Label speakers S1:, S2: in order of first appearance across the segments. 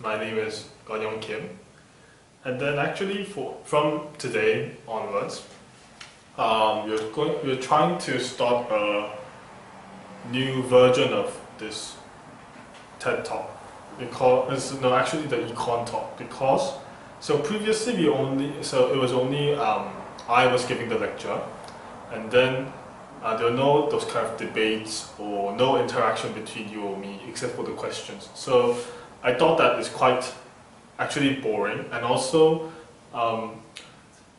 S1: My name is Gonyong Kim. And then actually from today onwards, we're trying to start a new version of this TED Talk. Actually the Econ Talk, because previously it was only I was giving the lecture, and then there were no those kind of debates or no interaction between you or me except for the questions. So I thought that is quite actually boring, and also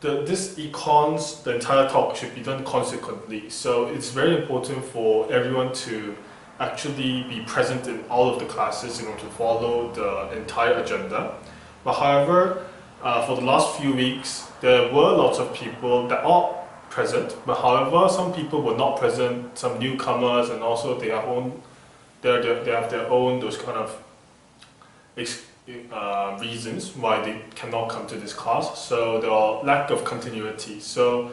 S1: this ECONS, the entire talk should be done consequently. So it's very important for everyone to actually be present in all of the classes in order to follow the entire agenda. But however, for the last few weeks, there were lots of people that are present, but however, some people were not present, some newcomers, and also they have their own those kind of reasons why they cannot come to this class. So there are lack of continuity. So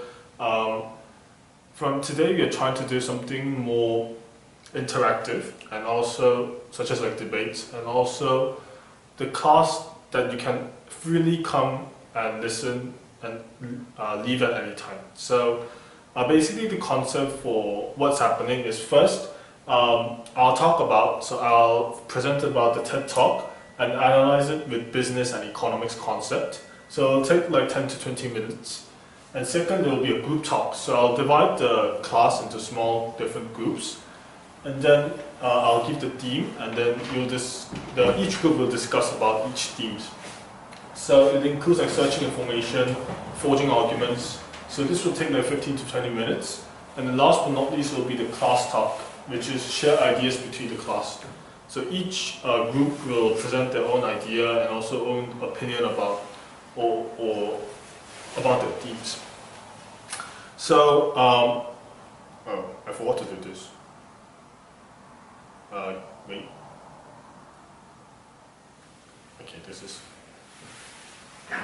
S1: from today, we are trying to do something more interactive, and also such as like debates, and also the class that you can freely come and listen and leave at any time. So basically the concept for what's happening is first, I'll present about the TED Talk and analyze it with business and economics concept. So it'll take like 10 to 20 minutes. And second, there will be a group talk. So I'll divide the class into small different groups. And then I'll give the theme, and then each group will discuss about each theme. So it includes like searching information, forging arguments. So this will take like 15 to 20 minutes. And then last but not least will be the class talk, which is share ideas between the class. So each group will present their own idea and also own opinion about or about their themes. So I forgot to do this. Wait. Okay, this is.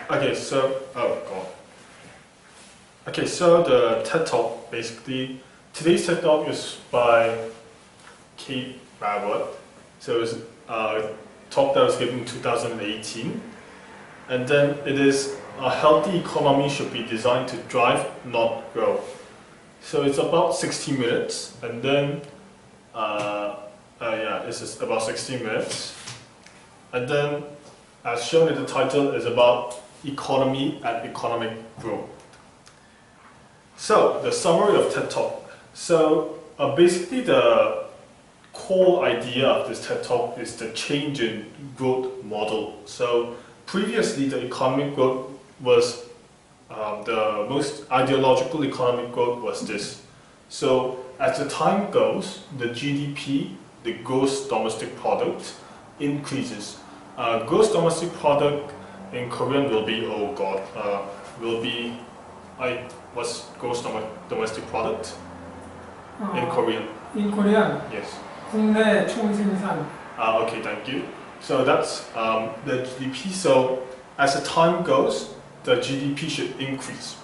S1: Okay, so Okay, so the TED Talk, basically, today's TED Talk is by K.R.F. So it's a talk that was given in 2018. And then it is a healthy economy should be designed to drive, not grow. So it's about 60 minutes, and then this is about 60 minutes. And then, as shown in the title, is about economy and economic growth. So, the summary of TED Talk. So, basically the core idea of this TED Talk is the change in growth model. So, previously the economic growth was, the most ideological economic growth was this. So, as the time goes, the GDP, the gross domestic product, increases. Gross domestic product in Korean will be, what's gross domestic product in Korean?
S2: In Korean,
S1: Yes.
S2: 국내 총생산.
S1: Okay, thank you. So that's the GDP. So as the time goes, the GDP should increase.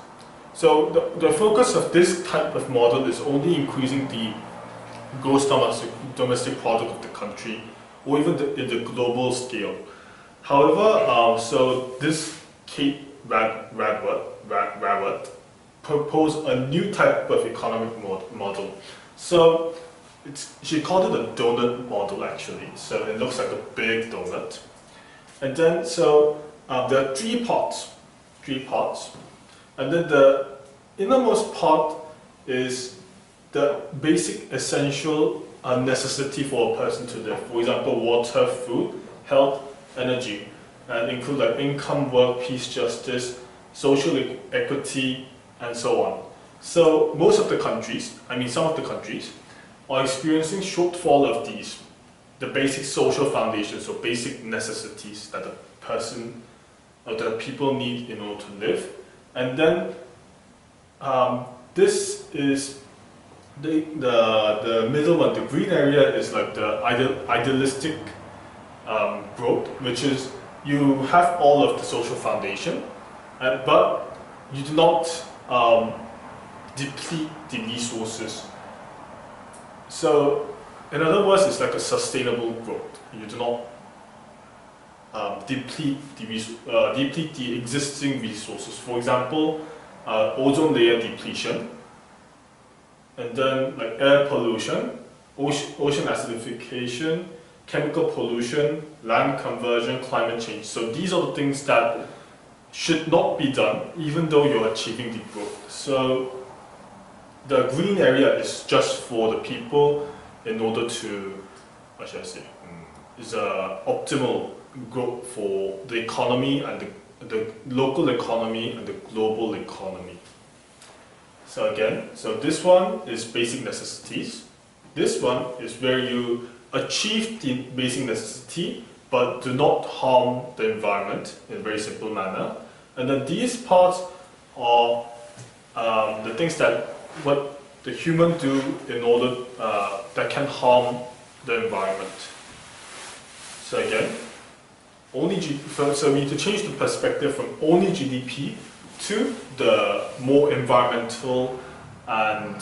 S1: So the focus of this type of model is only increasing the gross domestic product of the country, or even in the global scale. However, so this K.R.F. proposed a new type of economic model. So she called it a donut model actually. So it looks like a big donut. And then there are three parts. And then the innermost part is the basic essential necessity for a person to live. For example, water, food, health, energy, and include like income, work, peace, justice, social equity, and so on. So some of the countries are experiencing shortfall of these, the basic social foundations, so basic necessities that the person or the people need in order to live. And then this is the middle one, the green area is like the idealistic growth, which is you have all of the social foundation, but you do not deplete the resources. So in other words, it's like a sustainable growth. You do not deplete the existing resources. For example, ozone layer depletion, and then like air pollution, ocean acidification, chemical pollution, land conversion, climate change. So these are the things that should not be done even though you're achieving the growth. So the green area is just for the people in order to, what should I say, is optimal growth for the economy and the local economy and the global economy. So again, so this one is basic necessities. This one is where you achieve the basic necessity but do not harm the environment in a very simple manner. And then these parts are the things that what the human do in order that can harm the environment. So again, so we need to change the perspective from only GDP to the more environmental and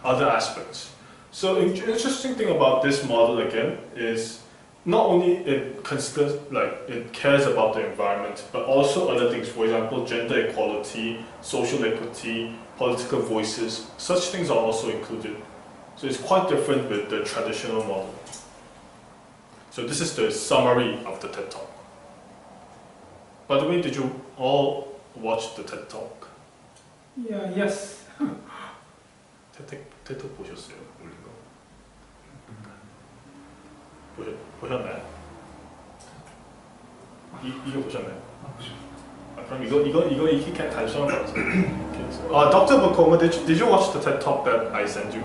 S1: other aspects. So the interesting thing about this model again is not only it considers it cares about the environment, but also other things. For example, gender equality, social equity, political voices. Such things are also included. So it's quite different with the traditional model. So this is the summary of the TED Talk. By the way, did you all watch the TED Talk?
S2: Yeah, yes.
S1: TED Talk 보셨어요? 올린 거? 보셨나요? 이거 보셨나요? 그럼 이거 이렇게 단순한 거 같아요. Dr. Bokoma, did you watch the TED Talk that I sent you?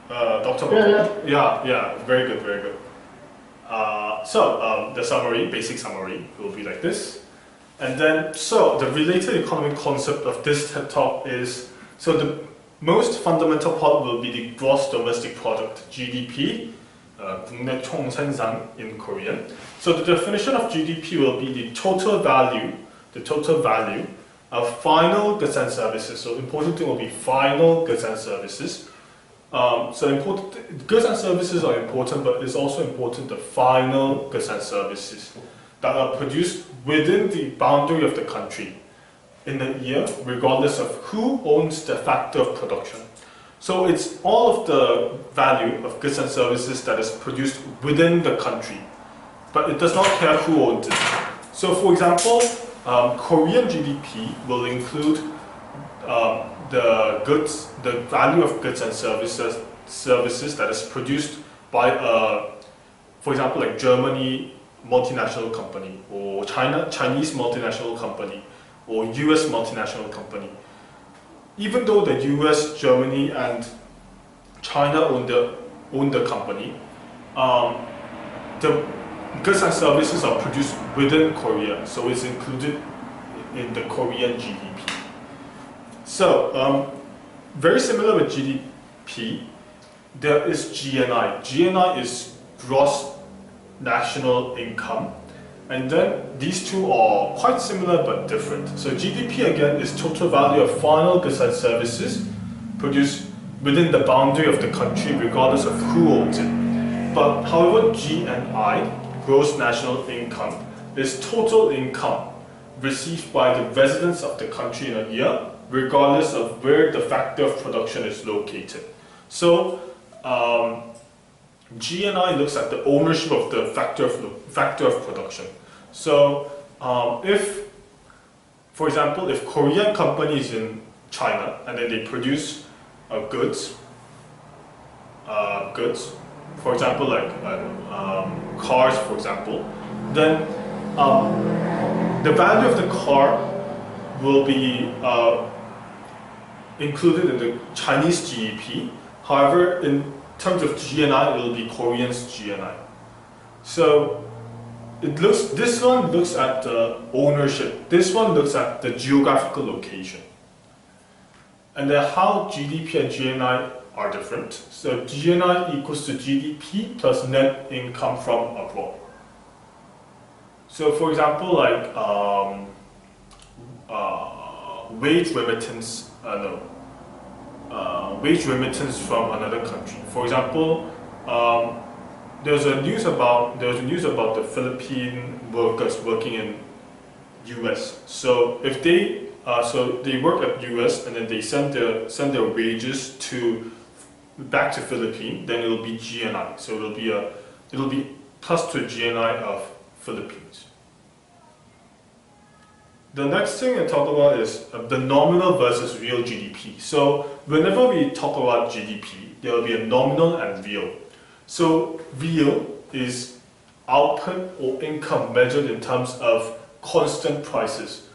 S1: Dr. Bokoma? Yeah, very good, very good. So the summary, basic summary, will be like this. And then, so the related economic concept of this TED Talk is, so the most fundamental part will be the gross domestic product, GDP, 국내 총생산 in Korean. So the definition of GDP will be the total value of final goods and services. So important thing will be final goods and services. Goods and services are important, but it's also important the final goods and services that are produced within the boundary of the country in a year, regardless of who owns the factor of production. So it's all of the value of goods and services that is produced within the country, but it does not care who owns it. So for example, Korean GDP will include the value of goods and services that is produced by for example, like Germany multinational company, or Chinese multinational company, or US multinational company. Even though the US, Germany, and China own the company, the goods and services are produced within Korea, so it's included in the Korean GDP. So, very similar with GDP, there is GNI. GNI is gross national income, and then these two are quite similar but different. So GDP again is total value of final goods and services produced within the boundary of the country regardless of who owns it. But however, GNI, gross national income, is total income received by the residents of the country in a year regardless of where the factor of production is located. So GNI looks at the ownership of the factor of production. So if, for example, if Korean company is in China and then they produce goods, for example, like cars, for example, then the value of the car will be included in the Chinese GDP. However, in terms of GNI, it will be Korean's GNI. So this one looks at the ownership. This one looks at the geographical location. And then how GDP and GNI are different. So GNI equals to GDP plus net income from abroad. So for example, like wage remittance, wage remittance from another country. For example, there was a news about the Philippine workers working in US. So if they work at US and then they send their wages back to Philippines, then it'll be GNI. So it'll be plus to GNI of Philippines. The next thing I talk about is the nominal versus real GDP. So whenever we talk about GDP, there will be a nominal and real. So real is output or income measured in terms of constant prices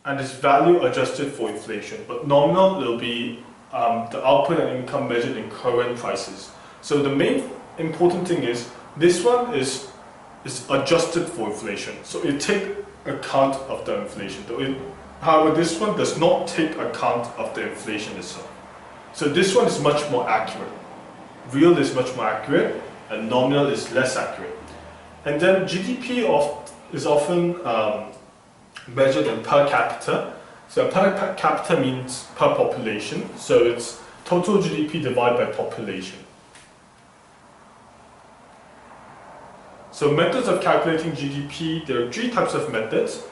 S1: and its value adjusted for inflation. But nominal will be the output and income measured in current prices. So the main important thing is this one is adjusted for inflation. So it takes account of the inflation. However, this one does not take account of the inflation itself. So this one is much more accurate. Real is much more accurate and nominal is less accurate. And then GDP is often measured in per capita. So per capita means per population. So it's total GDP divided by population. So methods of calculating GDP, there are three types of methods.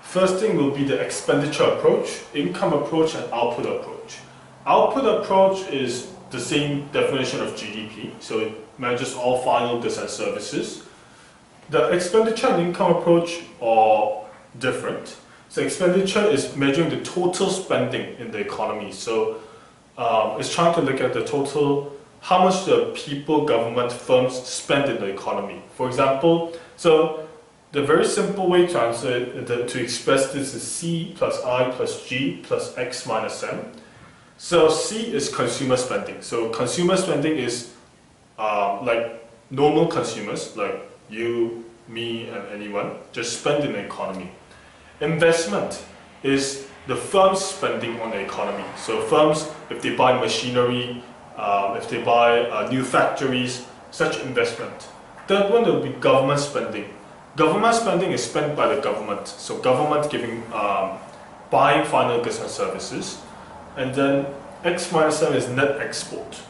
S1: First thing will be the expenditure approach, income approach, and output approach. Output approach is the same definition of GDP, so it measures all final goods and services. The expenditure and income approach are different. So expenditure is measuring the total spending in the economy. So it's trying to look at the total, how much the people, government, firms spend in the economy. For example, so the very simple way to answer it, to express this is C plus I plus G plus X minus M. So C is consumer spending. So consumer spending is like normal consumers, like you, me, and anyone, just spend in the economy. Investment is the firms spending on the economy. So firms, if they buy machinery, if they buy new factories, such investment. Third one will be government spending. Government spending is spent by the government. So government buying final goods and services. And then X minus M is net export.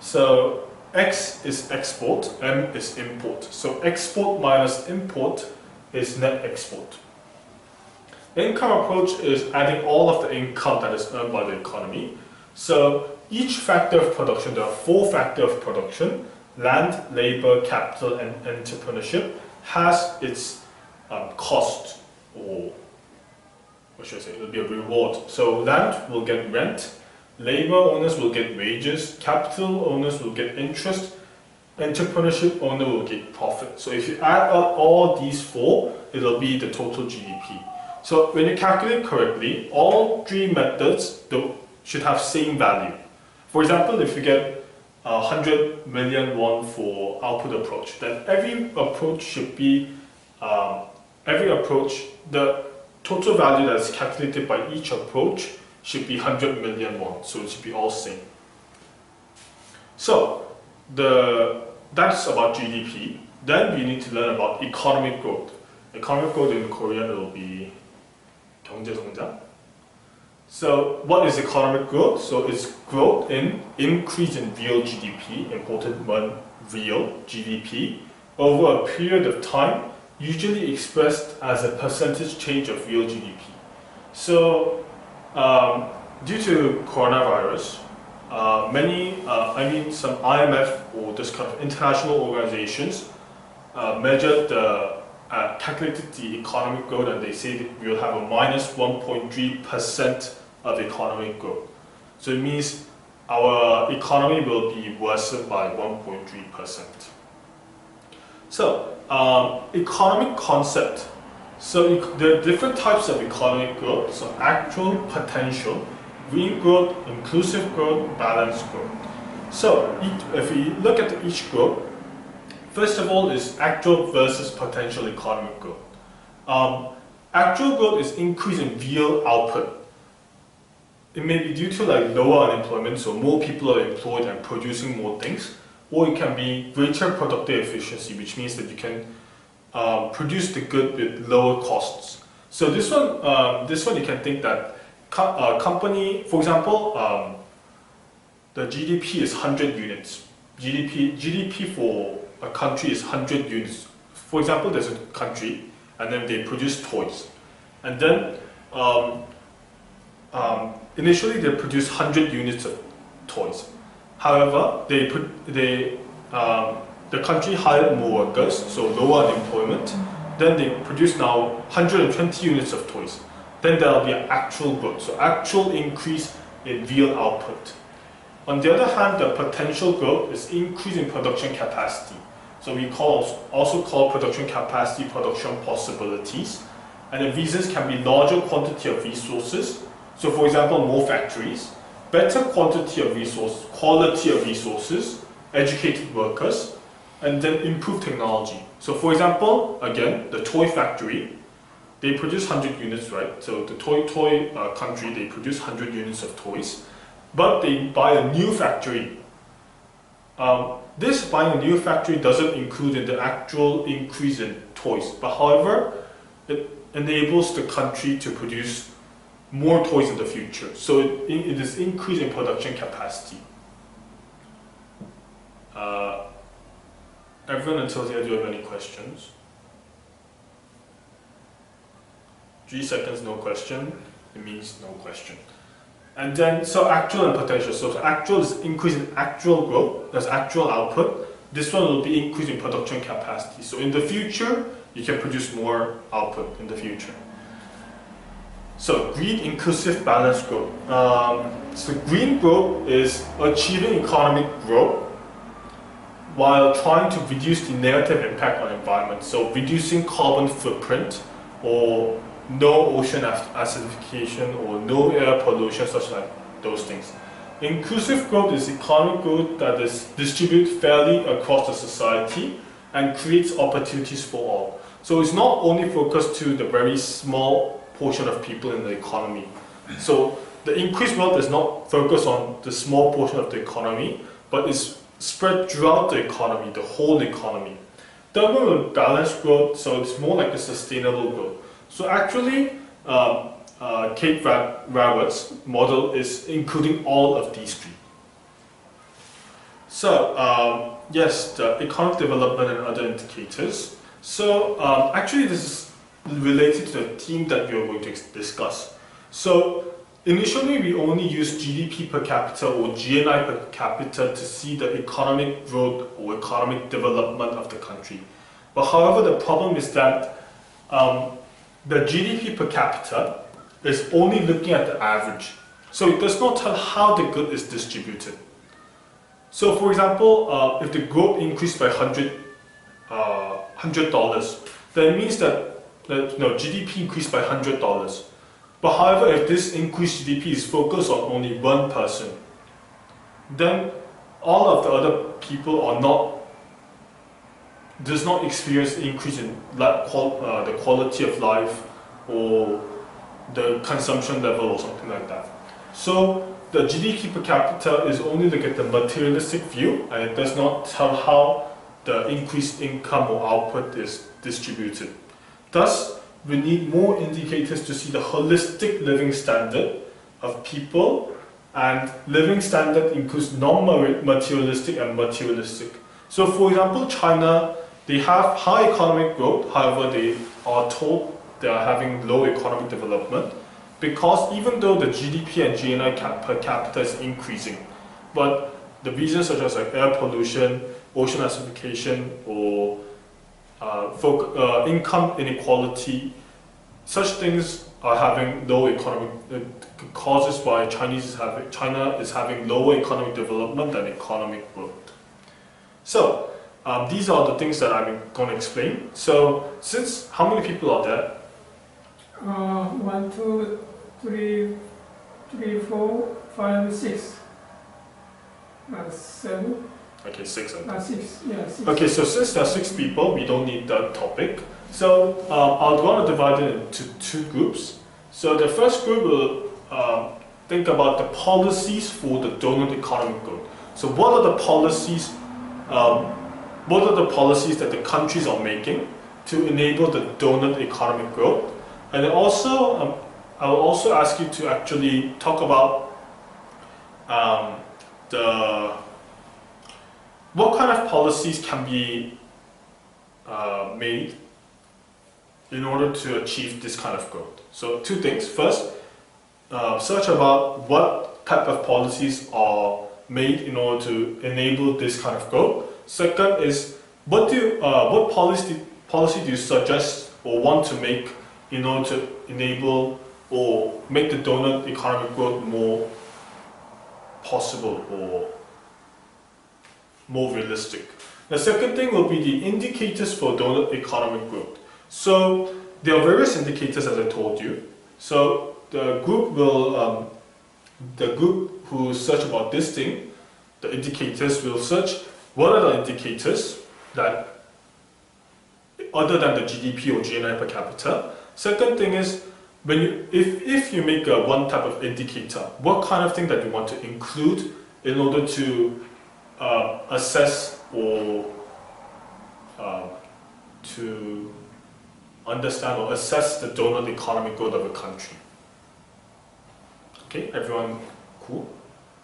S1: So X is export, M is import. So export minus import is net export. Income approach is adding all of the income that is earned by the economy. So each factor of production, there are 4 factors of production: land, labor, capital, and entrepreneurship, has its cost, or what should I say, it will be a reward. So land will get rent, labor owners will get wages, capital owners will get interest, entrepreneurship owner will get profit. So if you add up all these 4, it will be the total GDP. So when you calculate correctly, all 3 methods should have same value. For example, if you get 100 million won for output approach, then every approach should be, the total value that is calculated by each approach should be 100 million won, so it should be all same. So that's about GDP. Then we need to learn about economic growth. Economic growth in Korean will be 경제성장. So what is economic growth? So it's growth in increase in real GDP, important one, real GDP, over a period of time, usually expressed as a percentage change of real GDP. So due to coronavirus, some IMF or this kind of international organizations calculated the economic growth, and they say that we will have a minus 1.3% of economic growth. So it means our economy will be worsened by 1.3%. So economic concept. So there are different types of economic growth. So actual, potential, real growth, inclusive growth, balanced growth. So if we look at each growth, first of all is actual versus potential economic growth. Actual growth is increase in real output. It may be due to like lower unemployment, so more people are employed and producing more things, or it can be greater productive efficiency, which means that you can produce the good with lower costs. So this one you can think that a company, for example, the GDP is 100 units. GDP for a country is 100 units. For example, there's a country, and then they produce toys, and then initially they produce 100 units of toys. However, the country hired more workers, so lower unemployment. Then they produce now 120 units of toys. Then there will be an actual growth, so actual increase in real output. On the other hand, the potential growth is increase in production capacity. So we also call production capacity production possibilities. And the reasons can be larger quantity of resources. So for example, more factories, better quantity of resources, quality of resources, educated workers, and then improved technology. So for example, again, the toy factory, they produce 100 units, right? So the toy country, they produce 100 units of toys, but they buy a new factory. This buying a new factory doesn't include in the actual increase in toys, but however, it enables the country to produce more toys in the future. So it is increase in production capacity. Everyone until here, do you have any questions? 3 seconds, no question. It means no question. And then, so actual and potential. So actual is increase in actual growth, that's actual output. This one will be increase in production capacity. So in the future, you can produce more output in the future. So green, inclusive, balanced growth. So green growth is achieving economic growth while trying to reduce the negative impact on the environment. So reducing carbon footprint, or no ocean acidification, or no air pollution, such like those things. Inclusive growth is economic growth that is distributed fairly across the society and creates opportunities for all. So it's not only focused to the very small portion of people in the economy. So the increased wealth is not focused on the small portion of the economy, but is spread throughout the economy, the whole economy. Third one will balanced growth, so it's more like a sustainable growth. So actually, K.R.F's model is including all of these three. So yes, the economic development and other indicators. So actually this is related to the theme that we are going to discuss. So initially we only use GDP per capita or GNI per capita to see the economic growth or economic development of the country. But however, the problem is that the GDP per capita is only looking at the average. So it does not tell how the good is distributed. So for example, if the growth increased by $100, then it means that GDP increased by $100. But however, if this increased GDP is focused on only one person, then all of the other people does not experience increase in the quality of life or the consumption level or something like that. So the GDP per capita is only look at the materialistic view, and it does not tell how the increased income or output is distributed. Thus, we need more indicators to see the holistic living standard of people, and living standard includes non-materialistic and materialistic. So for example, China, they have high economic growth, however they are told they are having low economic development, because even though the GDP and GNI per capita is increasing, but the reasons such as like air pollution, ocean acidification, or income inequality, such things are having low economic causes why China is having lower economic development than economic growth. So these are the things that I'm going to explain. So since how many people are there?
S2: 1, 2, 3, 4, 5, 6, 7.
S1: Okay, 6.
S2: 6. Yeah, 6.
S1: Okay, so since there are 6 people, we don't need that topic. So I'm going to divide it into 2 groups. So the first group will think about the policies for the donut economic growth. So what are the policies? What are the policies that the countries are making to enable the donut economic growth? And then also, I will also ask you to actually talk about what kind of policies can be made in order to achieve this kind of growth? So two things. First, search about what type of policies are made in order to enable this kind of growth. Second is what policy do you suggest or want to make in order to enable or make the donut economic growth more possible or more realistic. The second thing will be the indicators for donut economic growth. So there are various indicators, as I told you. So the group will, the group who search about this thing, the indicators will search what are the indicators that other than the GDP or GNI per capita. Second thing is, when you, if you make one type of indicator, what kind of thing that you want to include in order to assess or to understand or assess the donut economic growth of a country. Okay, everyone cool?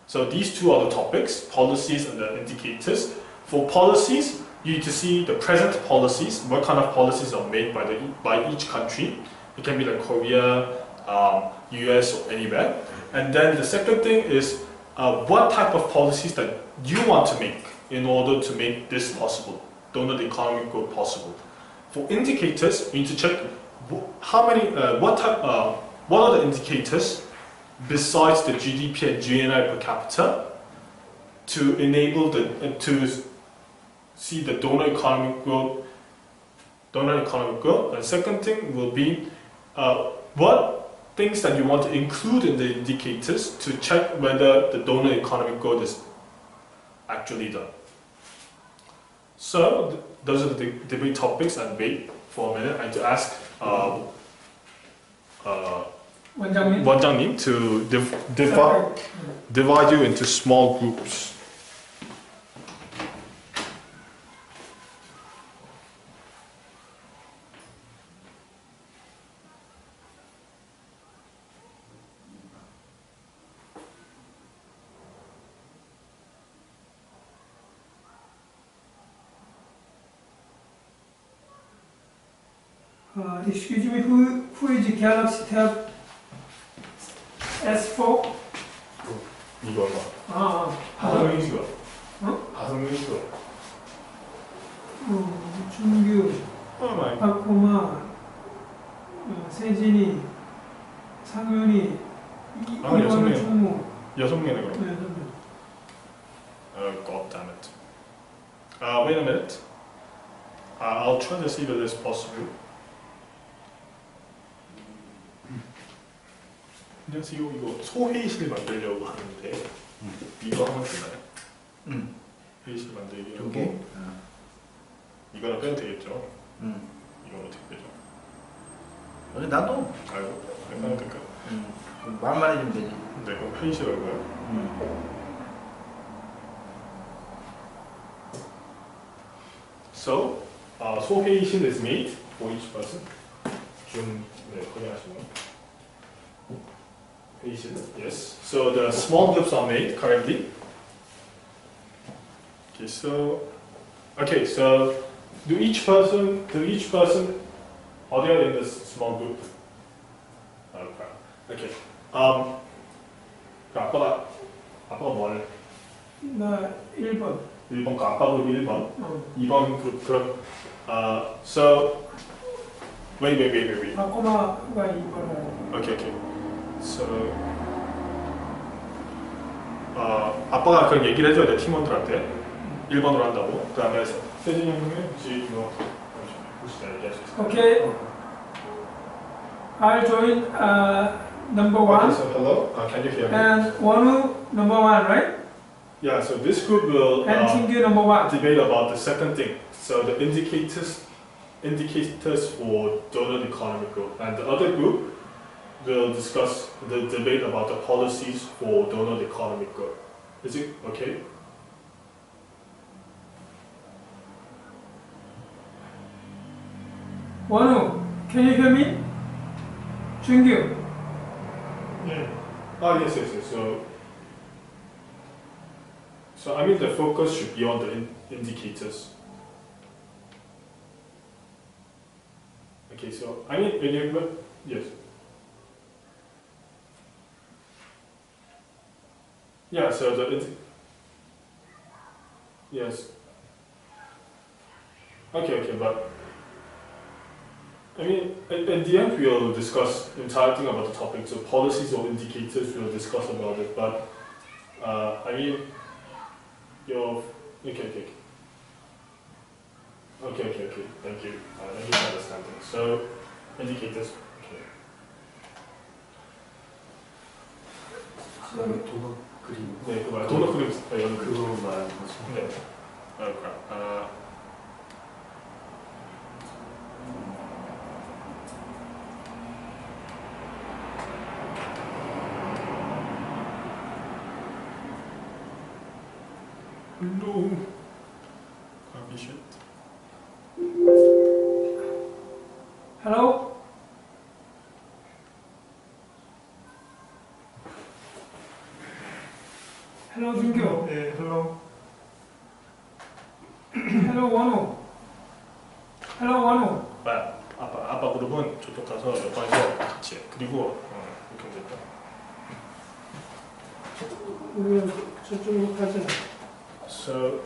S1: So these two are the topics, policies and the indicators. For policies, you need to see the present policies, what kind of policies are made by each country. It can be like Korea, US or anywhere. And then the second thing is what type of policies that you want to make in order to make this possible, donut economic growth possible. For indicators, you need to check how many, what are the indicators besides the GDP and GNI per capita to enable to see the donut economic growth. And second thing will be what things that you want to include in the indicators to check whether the donut economic growth is actually done. So those are the debate topics, and wait for a minute and to ask 원장님 to divide you into small groups.
S2: Excuse me, who is the Galaxy Tab S4?
S1: 이거
S2: 아,
S1: 하성민이가.
S2: 어?
S1: 하성민이가.
S2: 준규,
S1: 많이.
S2: 박고마, 세진이, 상윤이, 이원우, 충무.
S1: 6명이네 그럼.
S2: 네, 선배.
S1: God damn it. Wait a minute. I'll try to see whether it's possible. 안녕하세요. 이거 소회의실 만들려고 하는데 이거 하면 되나요? 회의실 만들기 하고 이거는 빼도 되겠죠? 이건 어떻게 되죠?
S3: 아니 나도
S1: 아이고 괜찮을 될까?
S3: 말만 해주면 되지.
S1: 네, 그럼 회의실 할까요? So, 소회의실 is made for each person. 좀 확인하시면. Yes. So the small groups are made currently. Okay. So do each person are there in this small group? Okay. 아빠가 뭐 할래?
S2: 나 1번.
S1: 1번 아빠 그룹 1번. 2번 그룹 그럼 so wait.
S2: 박고마가 2번.
S1: Okay. So, 아빠가 그런 얘기를 해줘야 돼, 팀원들한테. 1번으로 한다고. 그 다음에 세진이 형님이 혹시 이거 보시다 얘기할 수 있을까요?
S2: Okay. I'll join number 1.
S1: Okay, so hello, can you hear me?
S2: And Wonu number 1, right?
S1: Yeah, so this group will
S2: And Tingyu number 1.
S1: debate about the second thing. So the indicators for donut economic growth. And the other group will discuss the debate about the policies for donut economic growth. Is it okay?
S2: Wonu, can you hear me? Jungyu.
S1: Yeah. Yes. So I mean the focus should be on the indicators. Okay, so I mean when you yes. Yeah, so yes. Okay, but I mean at the end we'll discuss the entire thing about the topic. So policies or indicators we'll discuss about it. But I mean your okay. Okay. Thank you. Thank you for understanding. So indicators. Okay.
S3: 그다음에 도넛 그림.
S1: 네, 그 말. 도넛 그림 이런 거.
S3: 그거 말하는 거죠.
S1: 네. 그럼. No. Coefficient.
S2: Hello? Hello, 준규.
S1: 네, hello.
S2: Hello, 원호. Hello, 원호.
S1: 아빠 그룹은 저쪽 가서 옆방에서 같이 해. 그리고 이렇게 하면 됐다.
S2: 저쪽으로 가자.
S1: So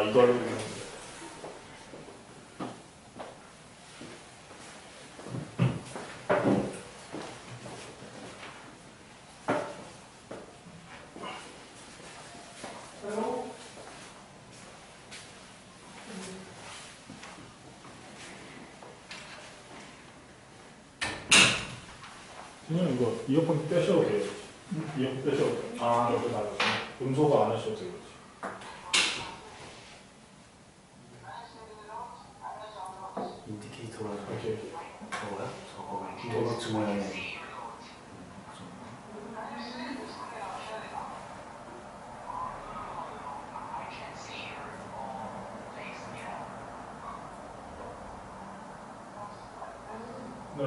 S1: 이거를 이렇게 하면 돼.
S2: Hello?
S1: 그냥 이거 이어폰 빼셔도 돼요. 이어폰 빼셔도 돼요. 이어폰 나가서 음소거 안 하셔도 돼요.
S3: 인디케이터가
S1: 오케이.
S3: 저거야? 저거 도넛 모양의.
S1: 네.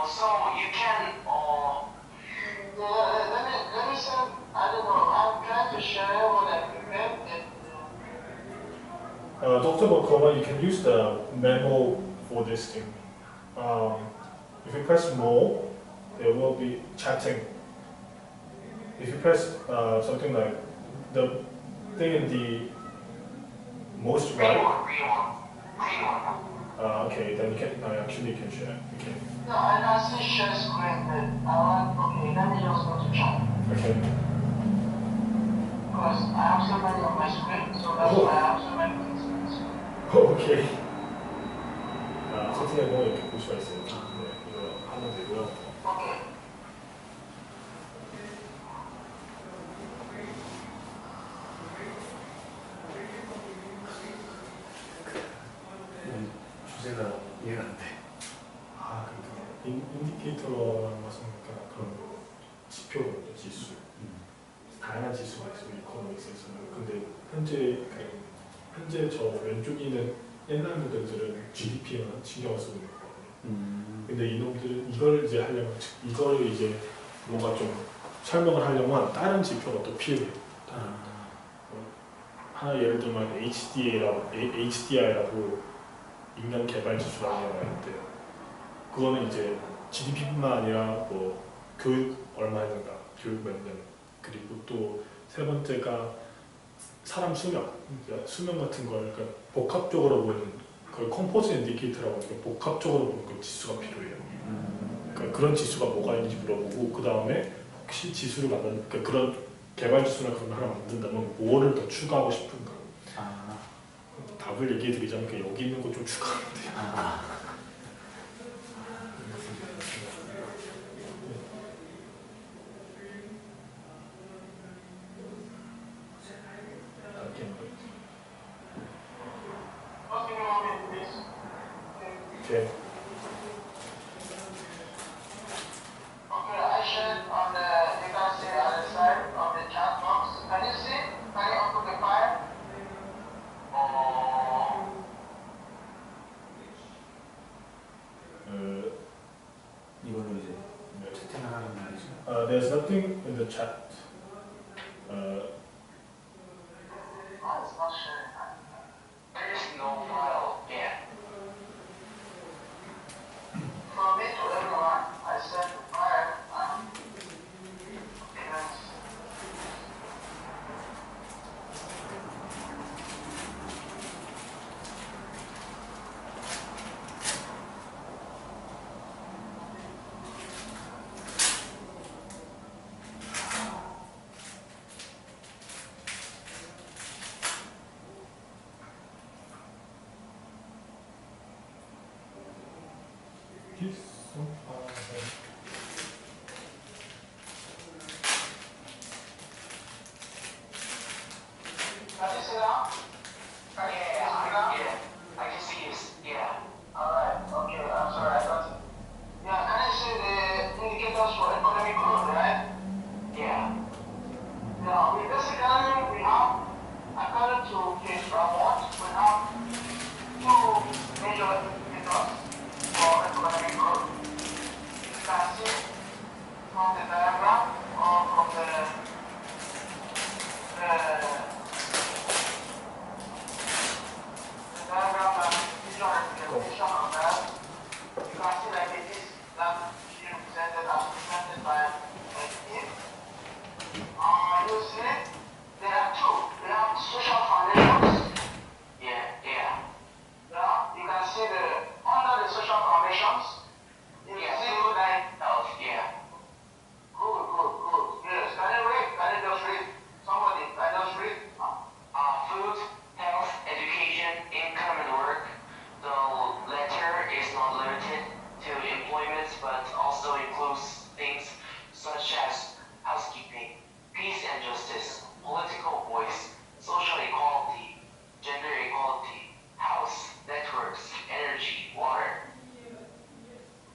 S4: So you can, let me send, I don't know, I'm trying to share what I prepared.
S1: Dr. Bakova, you can use the memo for this thing. If you press more, there will be chatting. If you press something like the thing in the most right, okay, then you can actually you can share. Okay.
S4: No, I see share screen, but okay, let me just go to chat.
S1: Okay.
S4: Because I have so many on my screen, so that's why I have so many things on my screen.
S1: 오케이. 세팅해보면 이렇게 볼 수가 있어요. 네, 이거 하면 되고요.
S4: Okay.
S3: 주제가 이해가 안 돼.
S1: 인디케이터라는 것은 그런 지표거든요, 지수. 다양한 지수가 있어요, 이코노믹스에서는. 근데 현재 저 왼쪽에 있는 옛날 모델들은 GDP만 신경을 쓰고 있거든요. 근데 이놈들은 이걸 이제 하려면, 이거를 이제 뭔가 좀 설명을 하려면 다른 지표가 또 필요해요. 하나 예를 들면 HDI라고 인간 개발 지수라는 게 있는데요. 그거는 이제 GDP뿐만 아니라 뭐 교육 얼마 했는가, 교육 몇 년, 그리고 또 세 번째가 사람 수명 같은 걸 그러니까 복합적으로 보는 그걸 컴포즈 인디케이터라고 하는 복합적으로 보는 그 지수가 필요해요. 그러니까 그런 지수가 뭐가 있는지 물어보고 그 다음에 혹시 지수를 그러니까 그런 개발 지수나 그런 걸 하나 만든다면 뭐를 더 추가하고 싶은가. 답을 얘기해 드리자면 여기 있는 거 좀 추가하면 돼요.
S3: 아.
S4: Just give me 1 minute, please.
S1: Okay.
S4: Okay, I shared on the, you can see on the side of the chat box. Can you see? Can you open the file? Oh.
S3: 이걸로 이제 채팅을 하는 말이죠.
S1: There's nothing in the chat.
S4: Oh, it's not sharing. There is no file yet. From me to everyone, I sent the file and events. Can you see now? Yeah, I can see you. Yeah. Alright, okay, I'm sorry, I got it. Yeah, can you see the indicators for economic growth, right? Yeah. Yeah, we have, according to case report, we have two major indicators for economic growth. You can see from the diagram or from the diagram and visual representation of that. You can see like it is that being represented as presented by Steve. You see, there are two. They have social foundations. Yeah. Yeah, you can see under the social foundations. You see like yeah. Good. Yes, can you read? Can you just read? Somebody, can just read? Food, health, education, income, and work. The latter is not limited to employment, but also includes things such as housekeeping, peace and justice, political voice, social equality, gender equality, house, networks, energy, water.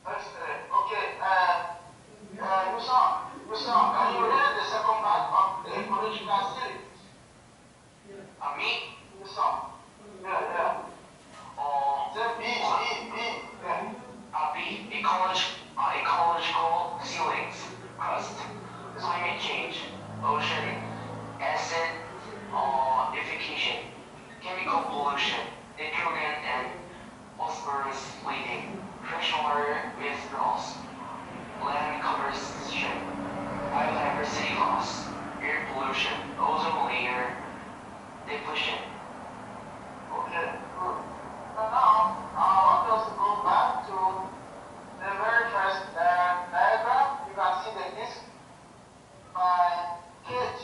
S4: Excellent. Okay. Musam, can you read the second part of the ecological series? Me? Musam. Yeah. B. Yeah. B. Ecological ceilings, crust, climate change, ocean, acidification, chemical pollution, nitrogen and phosphorus leading, freshwater withdrawals, land conversion, biodiversity loss, air pollution, ozone layer depletion. Okay, good. Now, I want us to go back to the very first diagram. You can see the disk by K.R.F.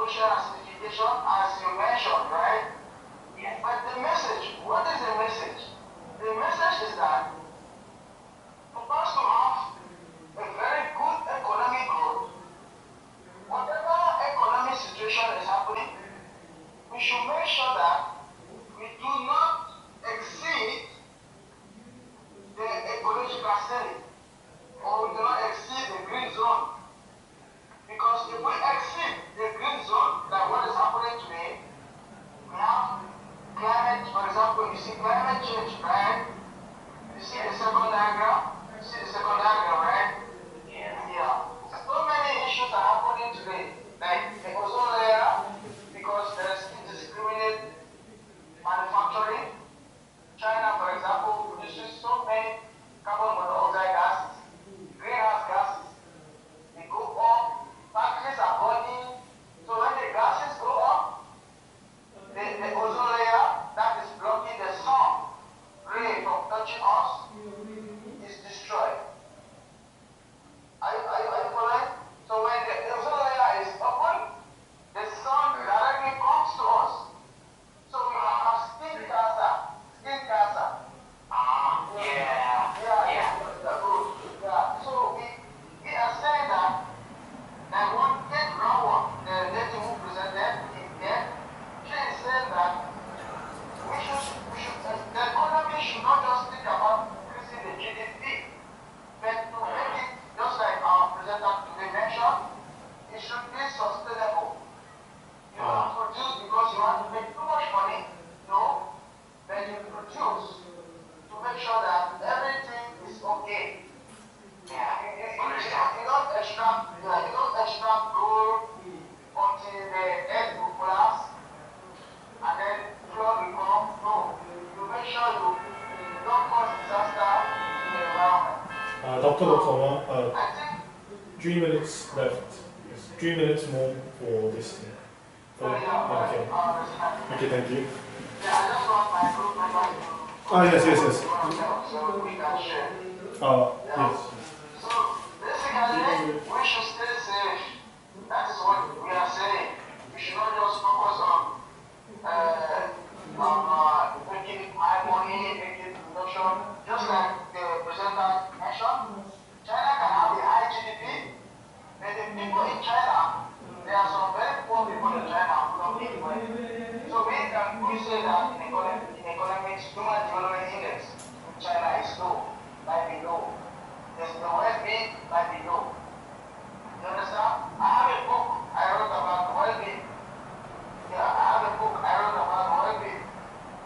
S4: pollution acidification, as you mentioned, right? Yes. But the message, what is the message? The message is that for us to have a very good economic growth, whatever economic situation is happening, we should make sure that we do not exceed the ecological ceiling, or we do not exceed the green zone. Because if we exceed the green zone, like what is happening today, we have climate, for example, you see climate change, right? You see the second diagram? You see the second diagram, right? Yeah. So many issues are happening today, like the ozone layer, because there's indiscriminate manufacturing. China, for example, produces so many carbon monoxide gases, greenhouse gases. They go up, factories are burning. So when the gases go up, the ozone layer that is blocking the sun ray from touching us is destroyed. Are you following? So when the ozone layer is open, the sun directly comes to us. So we can have skin cancer. Skin cancer. Yeah. Good. Yeah. So we are saying that like what K.R.F, the lady who presented in there, she is saying that the economy should not just think about increasing the GDP, but to make it just like our presenter today mentioned, it should be sustainable. You don't produce because you want to make too much money, no, but you produce to make sure that everything is okay. You don't extract gold until the earth will collapse and then flood will come. No. You make sure you don't cause disaster to the environment.
S1: Dr. Okama,
S4: I think
S1: 3 minutes left. Yes, 3 minutes more for this thing. Okay. Okay, thank you.
S4: Yeah, I just want my group members to
S1: Yes.
S4: so we can share.
S1: Yes.
S4: So basically, we should stay safe. That is what we are saying. We should not just focus on making high money, making production. Just like the presenter mentioned, China can have a high GDP, but the people in China, there are some very poor people in China who don't make money. So we say that in economics, human development index in China is low, like below. There's the well-being like below. You understand? I have a book I wrote about well-being. Yeah, I have a book I wrote about well-being.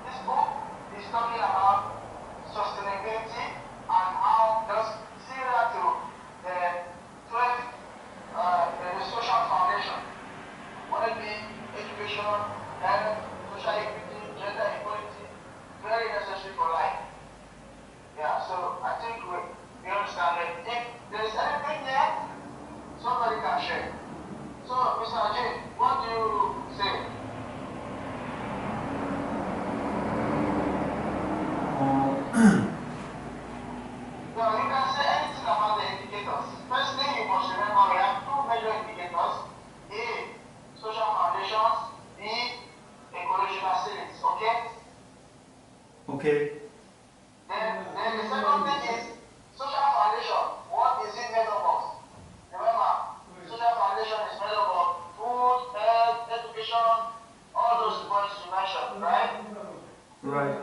S4: This book is talking about sustainability and how just similar to the 12, the social foundation. Well-being, education, health, social equity, gender equality, very necessary for life. Yeah, so I think we understand that if there's anything yet, somebody can share. So, Mr. Ajay, what do you say? Well, you can say anything about the indicators. First thing you must remember, we have two major indicators. A, social foundations. B, ecological ceilings. Okay?
S3: Okay.
S4: Then the second thing is social foundation. What is it made up of? Remember, social foundation is made up of food, health, education, all those points you mentioned, right?
S3: Right.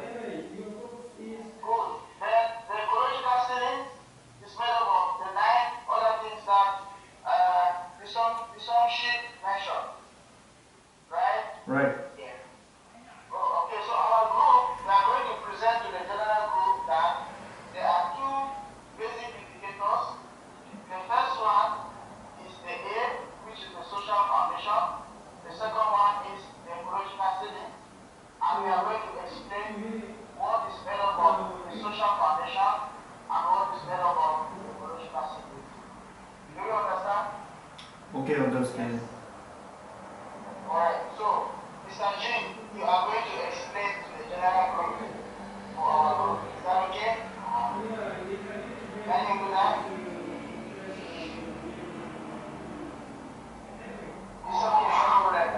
S4: Good. Then the ecological ceiling is made up of the 9 other things that the sun sheet mentioned, right?
S3: Right.
S4: Oh, okay, so our group, we are going to present to the general group that there are two basic indicators. The first one is the A, which is the social foundation. The second one is the ecological ceiling. And we are going to explain what is made up of the social foundation and what is made up of the ecological ceiling. Do you understand?
S3: Okay, understand.
S4: Alright, so Mr. Jim, you are going to explain to the general group for our group. Is that okay? Can you do that? It's okay, no problem.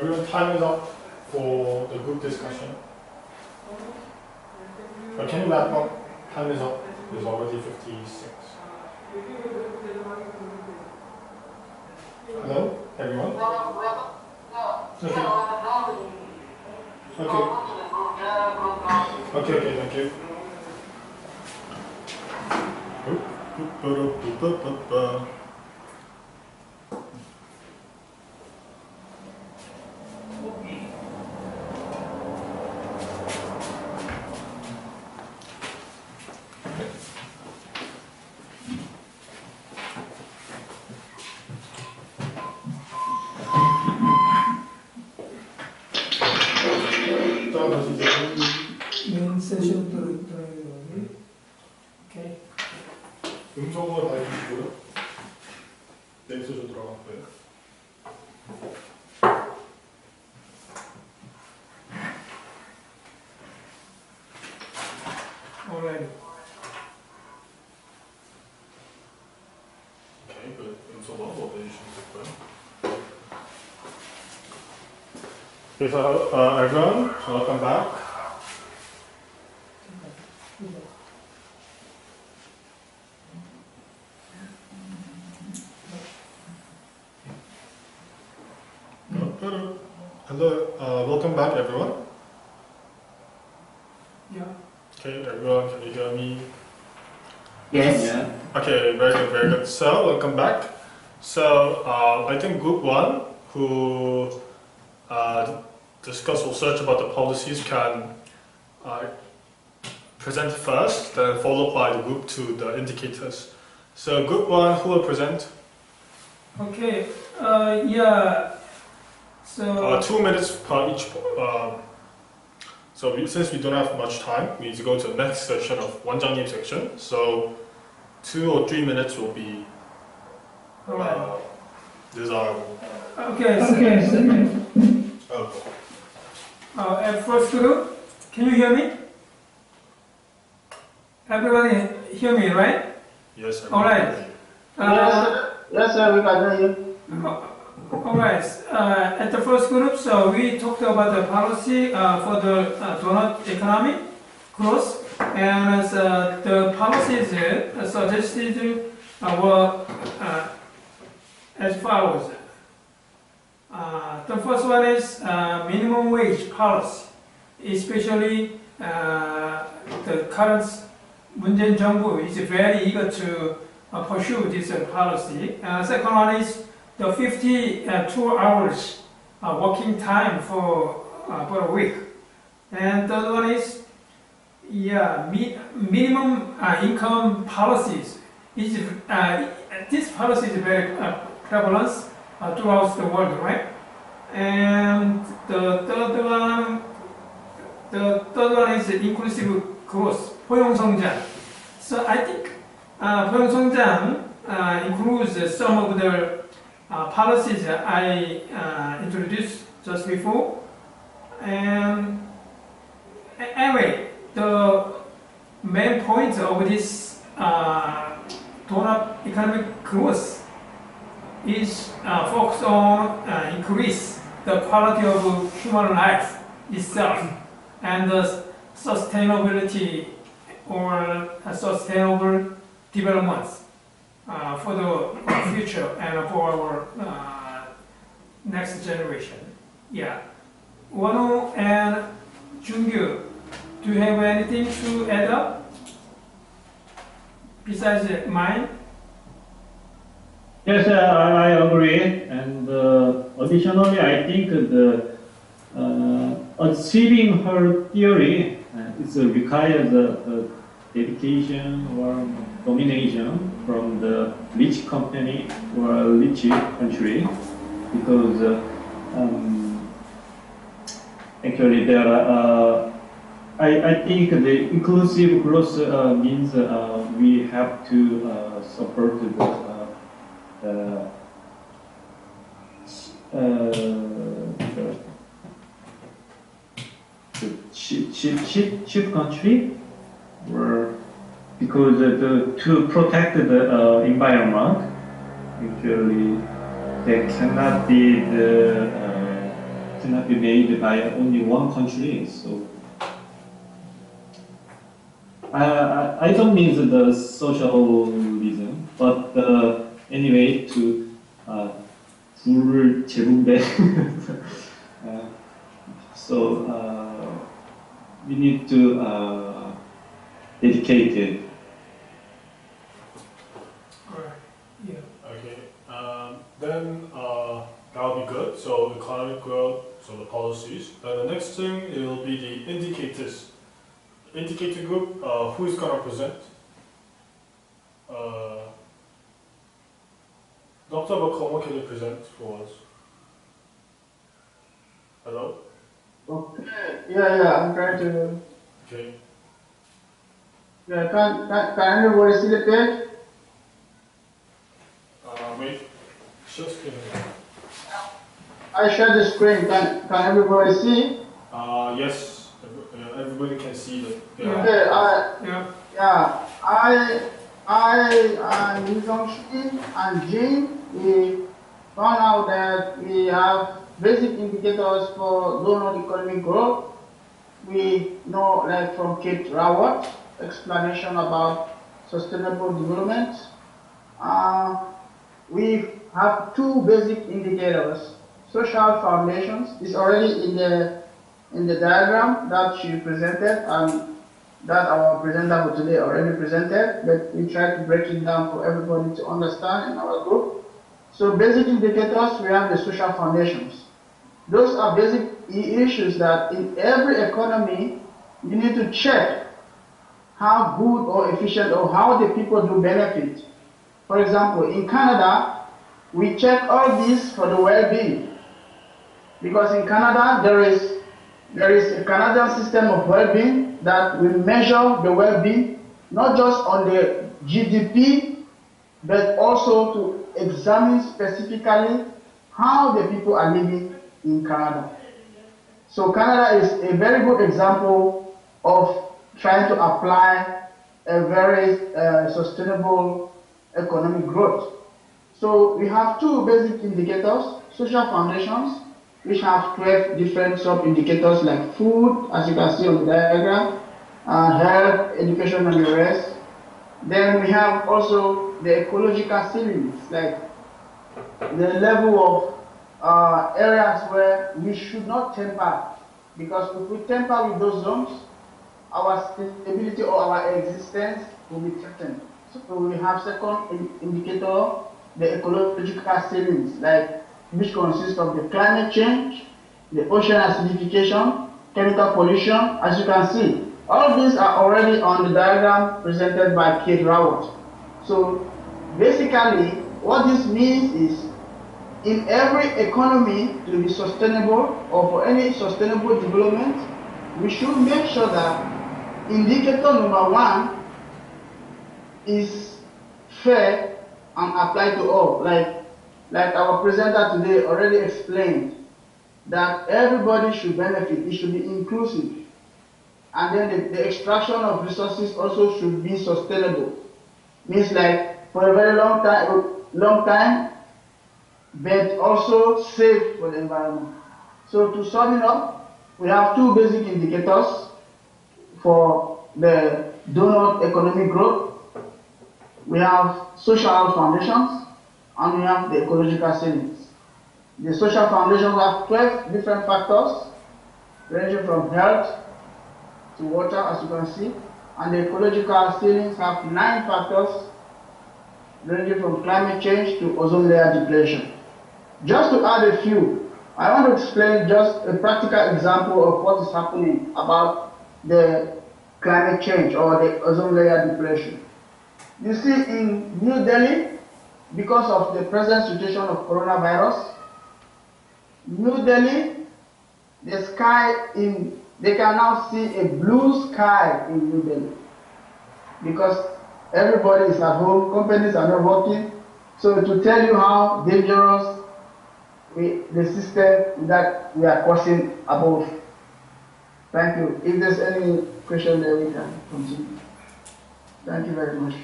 S1: everyone, time is up for the group discussion. Can you wrap up? Time is up. It's already 56. Hello, everyone? Okay. Okay, thank you.
S2: 메인 세션 들어가요. 오케이.
S1: 음성으로 다 해주시고요. 메인 세션 들어갔고요.
S2: Alright.
S1: 오케이, 그 음성으로 해주시면 될까요? Okay, so everyone, welcome back. Hello, welcome back, everyone.
S2: Yeah.
S1: Okay, everyone, can you hear me?
S3: Yes. Yeah.
S1: Okay, very good, very good. So, welcome back. So, I think group 1, who discuss research about the policies, can present first, then followed by the group 2, the indicators. So, group 1, who will present?
S2: Okay. Yeah. So
S1: 2 minutes per each. Since we don't have much time, we need to go to the next section of 원장님 section. So 2 or 3 minutes will be
S2: alright.
S1: desirable.
S2: Okay. At first group, can you hear me? Everybody hear me, right?
S1: Yes.
S2: Alright.
S4: Yes, sir, we can hear you.
S2: Alright. At the first group, so we talked about the policy for the donut economy growth, and the policies suggested were as follows. The first one is minimum wage policy, especially the current 문재인 정부 is very eager to pursue this policy. Second one is the 52 hours working time for a week. And third one is minimum income policies. This policy is very prevalent throughout the world, right? And the third one is inclusive growth, 포용성장. So I think 포용성장 includes some of the policies I introduced just before. And anyway, the main point of this donut economic growth is focused on increase the quality of human life itself and the sustainability or sustainable development for the future and for our next generation. Yeah. Wonu and Jungyu, do you have anything to add up besides mine?
S5: Yes, I agree. And additionally, I think the achieving her theory requires dedication or domination from the rich company or rich country, because actually there are, I think the inclusive growth means we have to support the cheap country, or because to protect the environment, actually there cannot be the cannot be made by only one country. So I don't mean the socialism, but anyway to 불을 재분배. So we need to dedicate it.
S2: Alright. Yeah.
S1: Okay. Then that'll be good. So economic growth, so the policies. Then the next thing it will be the indicators. Indicator group. Who is gonna present? Dr. Bakomo, can you present for us? Hello.
S6: Okay. Yeah, I'm trying to.
S1: Okay.
S6: Yeah, can everybody see the page?
S1: Wait. Just give me.
S6: I share the screen. Can everybody see?
S1: Yes. Everybody can see that.
S2: Yeah.
S6: Okay.
S2: Yeah.
S6: Yeah. And Yu Jong-shin and Jin, we found out that we have basic indicators for donor economic growth. We know, like from K.R.F, explanation about sustainable development. We have two basic indicators. Social foundations is already in the diagram that she presented and that our presenter for today already presented, but we try to break it down for everybody to understand in our group. So basic indicators, we have the social foundations. Those are basic issues that in every economy, you need to check how good or efficient or how the people do benefit. For example, in Canada, we check all these for the well-being. Because in Canada, there is a Canadian system of well-being that will measure the well-being, not just on the GDP, but also to examine specifically how the people are living in Canada. So Canada is a very good example of trying to apply a very sustainable economic growth. So we have two basic indicators, social foundations, which have 12 different sub-indicators like food, as you can see on the diagram, health, education, and the rest. Then we have also the ecological ceilings, like the level of areas where we should not temper, because if we temper with those zones, our stability or our existence will be threatened. So we have second indicator, the ecological ceilings, like which consists of the climate change, the ocean acidification, chemical pollution, as you can see. All these are already on the diagram presented by K.R.F. So basically, what this means is, in every economy to be sustainable or for any sustainable development, we should make sure that indicator number one is fair and applied to all. Like our presenter today already explained, that everybody should benefit, it should be inclusive. And then the extraction of resources also should be sustainable. Means like for a very long time, but also safe for the environment. So to sum it up, we have two basic indicators for the donut economic growth. We have social foundations and we have the ecological ceilings. The social foundations have 12 different factors, ranging from health to water, as you can see, and the ecological ceilings have 9 factors, ranging from climate change to ozone layer depletion. Just to add a few, I want to explain just a practical example of what is happening about the climate change or the ozone layer depletion. You see, in New Delhi, because of the present situation of coronavirus, New Delhi, the sky they can now see a blue sky in New Delhi because everybody is at home, companies are not working. So to tell you how dangerous the system that we are causing above. Thank you. If there's any question there, we can continue. Thank you very much.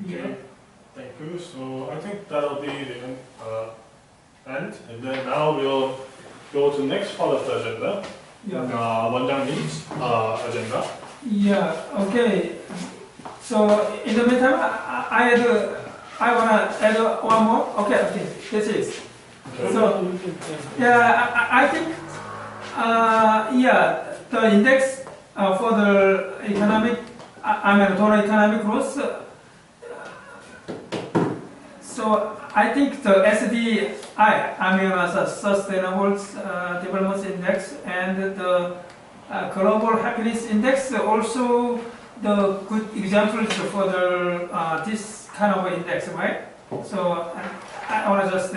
S1: Okay. Thank you. So I think that'll be the end. And then now we'll go to the next part of the agenda.
S2: Yeah.
S1: 원장님's agenda.
S2: Yeah. Okay. So in the meantime, I wanna add one more. Okay. Okay. This is.
S1: Okay.
S2: So yeah, I think yeah, the index for the economic, I mean total economic growth. So I think the SDI, I mean as a Sustainable Development Index, and the Global Happiness Index also the good examples for the this kind of index, right? So I want to just